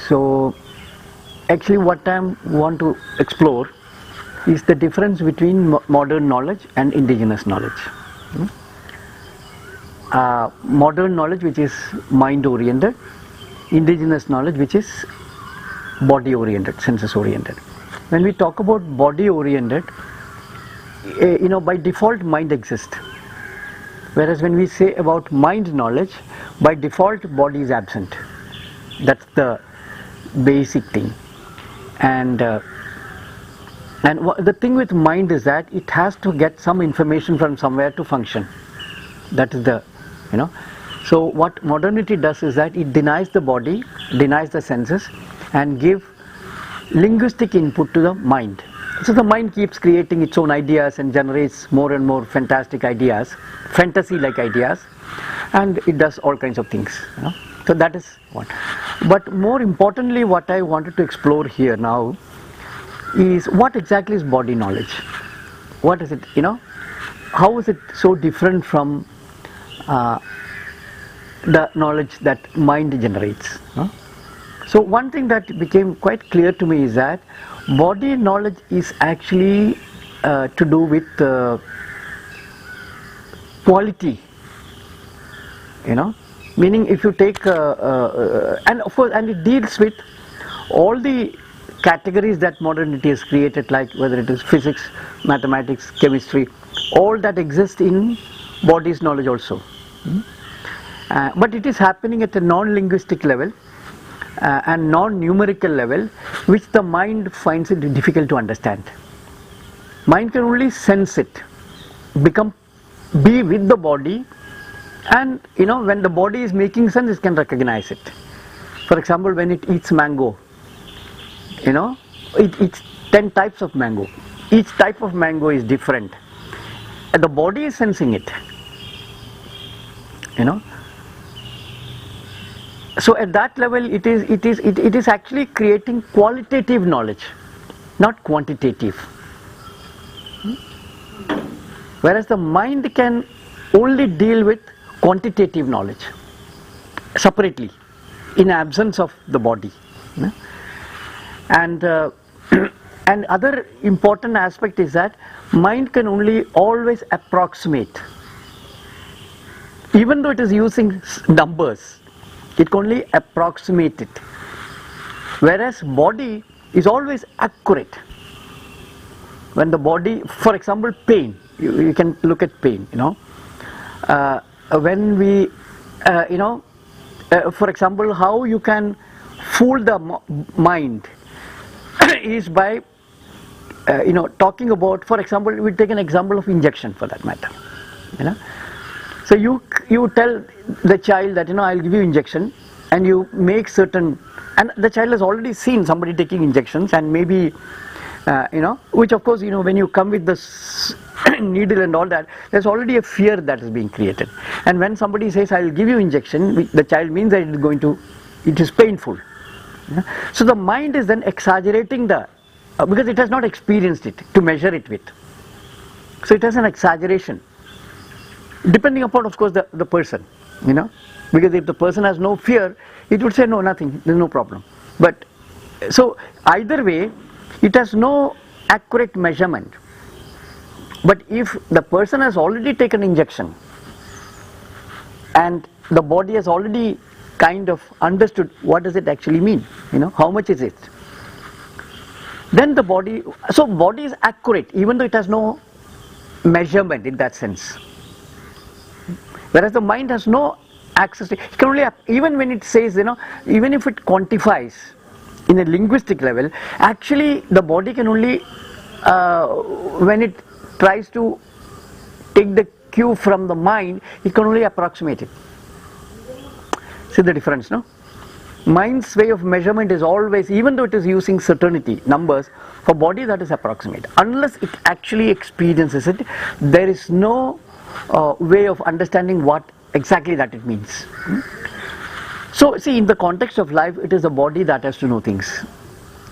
So actually what I want to explore is the difference between modern knowledge and indigenous knowledge. Modern knowledge, which is mind oriented, indigenous knowledge, which is body oriented, senses oriented. When we talk about body oriented, by default mind exists, whereas when we say about mind knowledge, by default body is absent. That's the basic thing. And the thing with mind is that it has to get some information from somewhere to function. That is the, so what modernity does is that it denies the body, denies the senses, and give linguistic input to the mind. So the mind keeps creating its own ideas and generates more and more fantastic ideas, fantasy-like ideas, and it does all kinds of things. So that is one. But more importantly, what I wanted to explore here now is what exactly is body knowledge? What is it? How is it so different from the knowledge that mind generates? So one thing that became quite clear to me is that body knowledge is actually to do with quality, meaning if you take and of course, and it deals with all the categories that modernity has created, like whether it is physics, mathematics, chemistry, all that exists in body's knowledge also. But it is happening at a non-linguistic level and non-numerical level, which the mind finds it difficult to understand. Mind can only sense it, be with the body, and when the body is making sense, it can recognize it. For example, when it eats mango, it eats 10 types of mango. Each type of mango is different, and the body is sensing it. So at that level, it is actually creating qualitative knowledge, not quantitative. Whereas the mind can only deal with quantitative knowledge separately, in absence of the body. And and other important aspect is that mind can only always approximate, even though it is using numbers. It can only approximate it, whereas body is always accurate. When the body, for example, pain, you can look at pain. When we, for example, how you can fool the mind is by, talking about. For example, we take an example of injection for that matter. So you tell the child that I'll give you injection, and you make certain, and the child has already seen somebody taking injections, and maybe which of course when you come with this needle and all that, there's already a fear that is being created. And when somebody says I'll give you injection, the child means that it is painful. So the mind is then exaggerating because it has not experienced it to measure it with. So it has an exaggeration, depending upon, of course, the person, because if the person has no fear, it would say no, nothing, there's no problem. But so either way, it has no accurate measurement. But if the person has already taken injection and the body has already kind of understood what does it actually mean, how much is it, then the body, so body is accurate even though it has no measurement in that sense. Whereas the mind has no access to it. It can only, even when it says, even if it quantifies in a linguistic level, actually the body can only, when it tries to take the cue from the mind, it can only approximate it. See the difference, no? Mind's way of measurement is always, even though it is using certainty, numbers, for body that is approximate. Unless it actually experiences it, there is no way of understanding what exactly that it means. So see, in the context of life, it is the body that has to know things.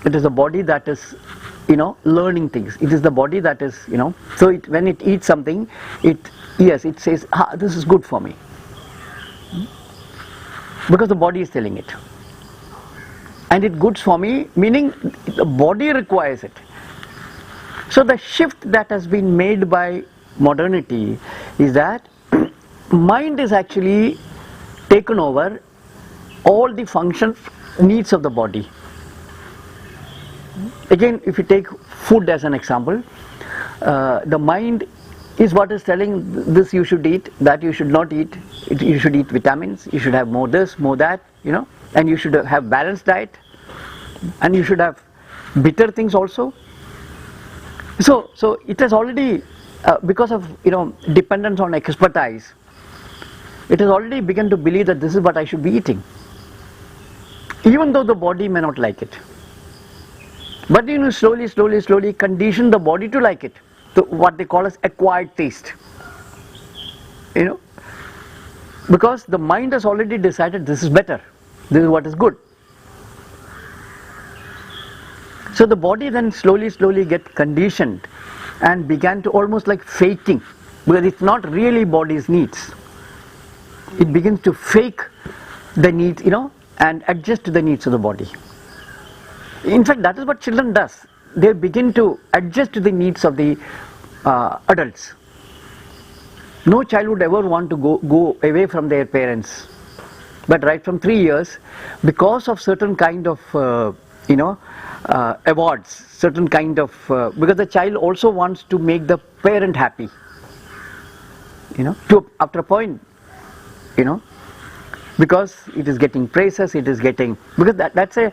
It is the body that is, learning things. It is the body that is, so when it eats something, it says, this is good for me. Because the body is telling it. and it's good for me, meaning the body requires it. So the shift that has been made by modernity is that mind is actually taken over all the function needs of the body. Again, if you take food as an example, the mind is what is telling this you should eat, that you should not eat. You should eat vitamins, you should have more this, more that, and you should have balanced diet, and you should have bitter things also. So it has already, because of dependence on expertise, it has already begun to believe that this is what I should be eating, even though the body may not like it. But slowly condition the body to like it. So what they call as acquired taste. Because the mind has already decided this is better, this is what is good. So the body then slowly get conditioned and began to almost like faking, because it's not really body's needs. It begins to fake the needs, and adjust to the needs of the body. In fact, that is what children does. They begin to adjust to the needs of the adults. No child would ever want to go away from their parents. But right from 3 years, because of certain kind of awards, certain kind of because the child also wants to make the parent happy. After a point, because it is getting praises, it is getting, because that's a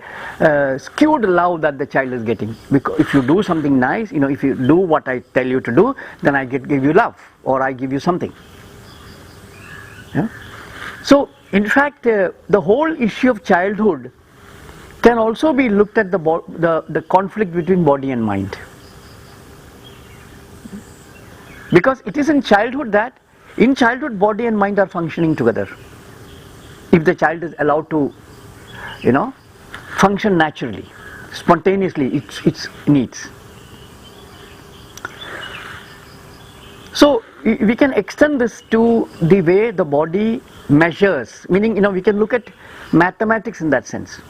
skewed love that the child is getting. Because if you do something nice, if you do what I tell you to do, then I give you love, or I give you something. So in fact, the whole issue of childhood can also be looked at the conflict between body and mind. Because it is in childhood body and mind are functioning together. If the child is allowed to, function naturally, spontaneously, its needs. So we can extend this to the way the body measures, meaning, we can look at mathematics in that sense.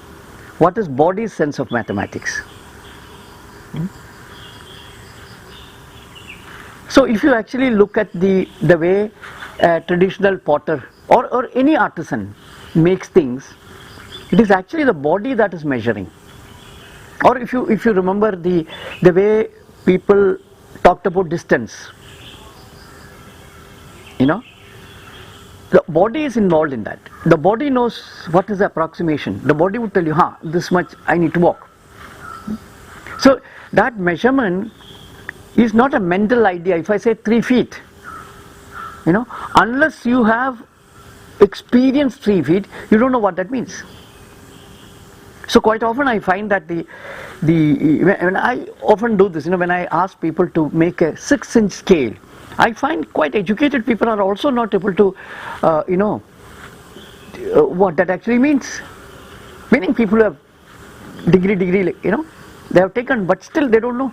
What is body's sense of mathematics? So if you actually look at the way a traditional potter or any artisan makes things, it is actually the body that is measuring. Or if you remember the way people talked about distance, the body is involved in that. The body knows what is the approximation. The body would tell you, this much I need to walk. So that measurement is not a mental idea. If I say 3 feet, unless you have experienced 3 feet, you don't know what that means. So quite often I find that when I often do this, when I ask people to make a 6-inch scale, I find quite educated people are also not able to, what that actually means. Meaning people who have degree, they have taken, but still they don't know.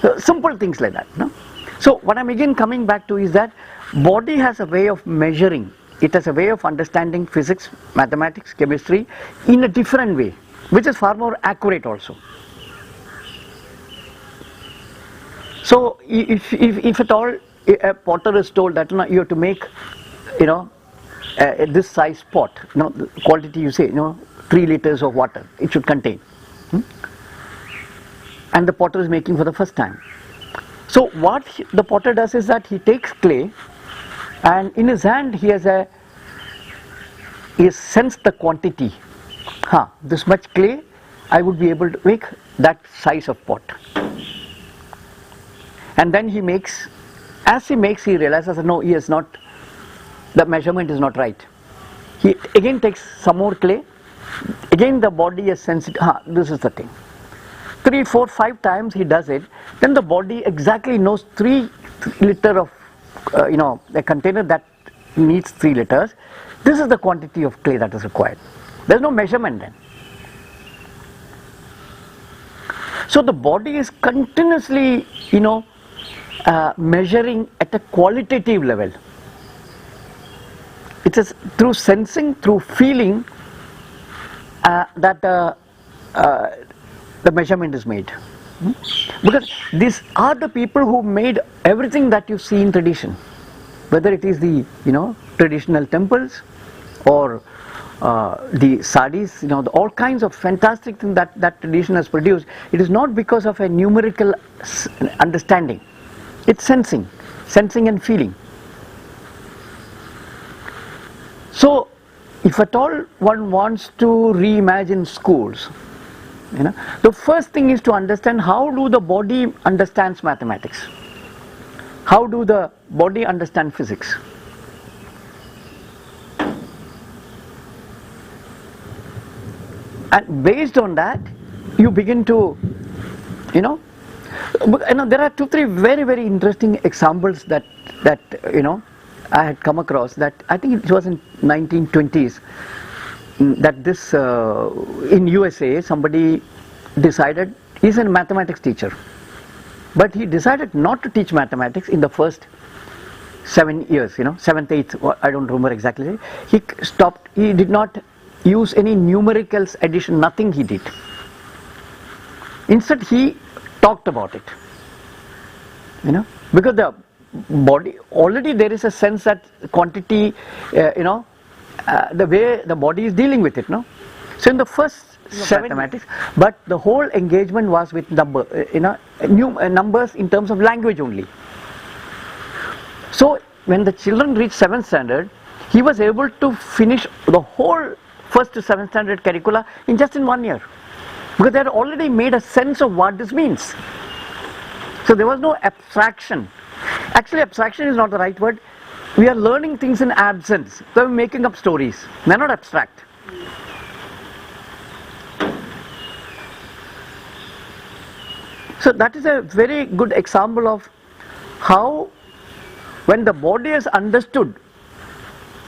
So simple things like that. So what I'm again coming back to is that body has a way of measuring. It has a way of understanding physics, mathematics, chemistry in a different way, which is far more accurate also. So if at all a potter is told that you have to make this size pot, the quantity you say 3 liters of water it should contain, and the potter is making for the first time. So what the potter does is that he takes clay, and in his hand he sensed the quantity. This much clay I would be able to make that size of pot. And then he makes, as he makes, he realizes, no, he is not, the measurement is not right. He again takes some more clay, again the body is sensitive, this is the thing. 3, 4, 5 times he does it, then the body exactly knows 3 liter of, a container that needs 3 liters, this is the quantity of clay that is required. There is no measurement then. So the body is continuously, measuring at a qualitative level. It is through sensing, through feeling, the measurement is made. Because these are the people who made everything that you see in tradition, whether it is the traditional temples or the saris, all kinds of fantastic things that tradition has produced. It is not because of a numerical understanding. It's sensing and feeling. So, if at all one wants to reimagine schools, the first thing is to understand how do the body understands mathematics, how do the body understand physics. And based on that, you begin to, there are 2-3 very, very interesting examples that I had come across. That I think it was in 1920s that this in USA somebody decided, he's a mathematics teacher, but he decided not to teach mathematics in the first 7 years, 7th, 8th, I don't remember exactly. He stopped. He did not use any numericals addition, nothing he did. Instead he talked about it, because the body, already there is a sense that quantity, the way the body is dealing with it, no? So in the first 7 mathematics, but the whole engagement was with numbers in terms of language only. So when the children reached 7th standard, he was able to finish the whole 1st to 7th standard curricula in just 1 year, because they had already made a sense of what this means. So there was no abstraction. Actually, abstraction is not the right word. We are learning things in absence. So we're making up stories. They're not abstract. So that is a very good example of how, when the body is understood,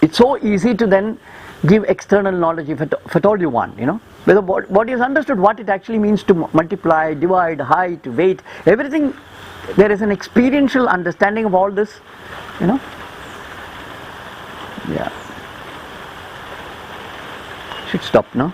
it's so easy to then give external knowledge if at all you want, When the body is understood what it actually means to multiply, divide, height, weight, everything, there is an experiential understanding of all this, Yeah. Should stop now.